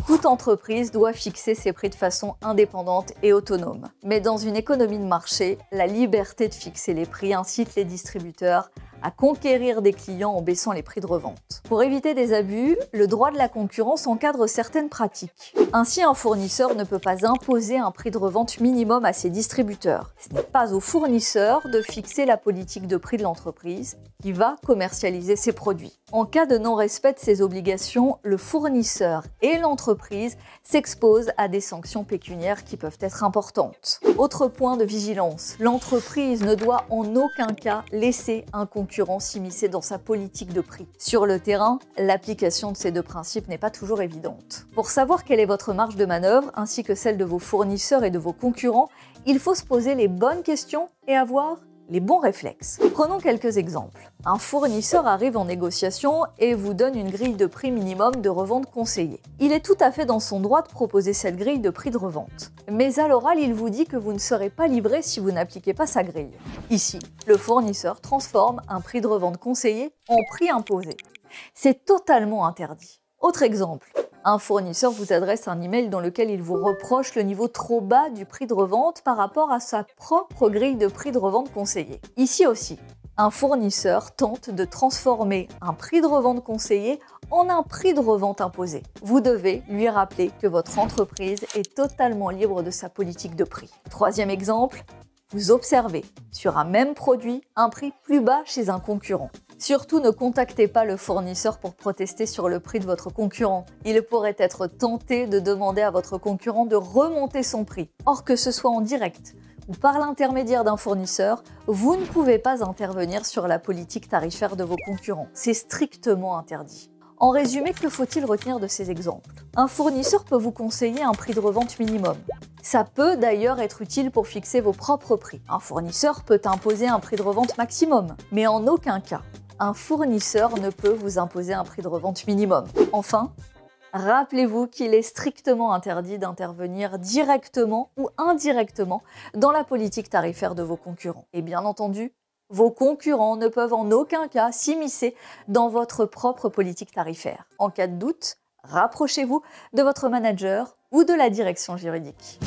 Toute entreprise doit fixer ses prix de façon indépendante et autonome. Mais dans une économie de marché, la liberté de fixer les prix incite les distributeurs à conquérir des clients en baissant les prix de revente. Pour éviter des abus, le droit de la concurrence encadre certaines pratiques. Ainsi, un fournisseur ne peut pas imposer un prix de revente minimum à ses distributeurs. Ce n'est pas au fournisseur de fixer la politique de prix de l'entreprise qui va commercialiser ses produits. En cas de non-respect de ces obligations, le fournisseur et l'entreprise s'exposent à des sanctions pécuniaires qui peuvent être importantes. Autre point de vigilance, l'entreprise ne doit en aucun cas laisser un concurrent s'immiscer dans sa politique de prix. Sur le terrain, l'application de ces deux principes n'est pas toujours évidente. Pour savoir quelle est votre marge de manœuvre, ainsi que celle de vos fournisseurs et de vos concurrents, il faut se poser les bonnes questions et avoir les bons réflexes. Prenons quelques exemples. Un fournisseur arrive en négociation et vous donne une grille de prix minimum de revente conseillée. Il est tout à fait dans son droit de proposer cette grille de prix de revente. Mais à l'oral, il vous dit que vous ne serez pas livré si vous n'appliquez pas sa grille. Ici, le fournisseur transforme un prix de revente conseillé en prix imposé. C'est totalement interdit. Autre exemple. Un fournisseur vous adresse un email dans lequel il vous reproche le niveau trop bas du prix de revente par rapport à sa propre grille de prix de revente conseillée. Ici aussi, un fournisseur tente de transformer un prix de revente conseillé en un prix de revente imposé. Vous devez lui rappeler que votre entreprise est totalement libre de sa politique de prix. Troisième exemple, vous observez sur un même produit un prix plus bas chez un concurrent. Surtout, ne contactez pas le fournisseur pour protester sur le prix de votre concurrent. Il pourrait être tenté de demander à votre concurrent de remonter son prix. Or, que ce soit en direct ou par l'intermédiaire d'un fournisseur, vous ne pouvez pas intervenir sur la politique tarifaire de vos concurrents. C'est strictement interdit. En résumé, que faut-il retenir de ces exemples? Un fournisseur peut vous conseiller un prix de revente minimum. Ça peut d'ailleurs être utile pour fixer vos propres prix. Un fournisseur peut imposer un prix de revente maximum, mais en aucun cas, un fournisseur ne peut vous imposer un prix de revente minimum. Enfin, rappelez-vous qu'il est strictement interdit d'intervenir directement ou indirectement dans la politique tarifaire de vos concurrents. Et bien entendu, vos concurrents ne peuvent en aucun cas s'immiscer dans votre propre politique tarifaire. En cas de doute, rapprochez-vous de votre manager ou de la direction juridique.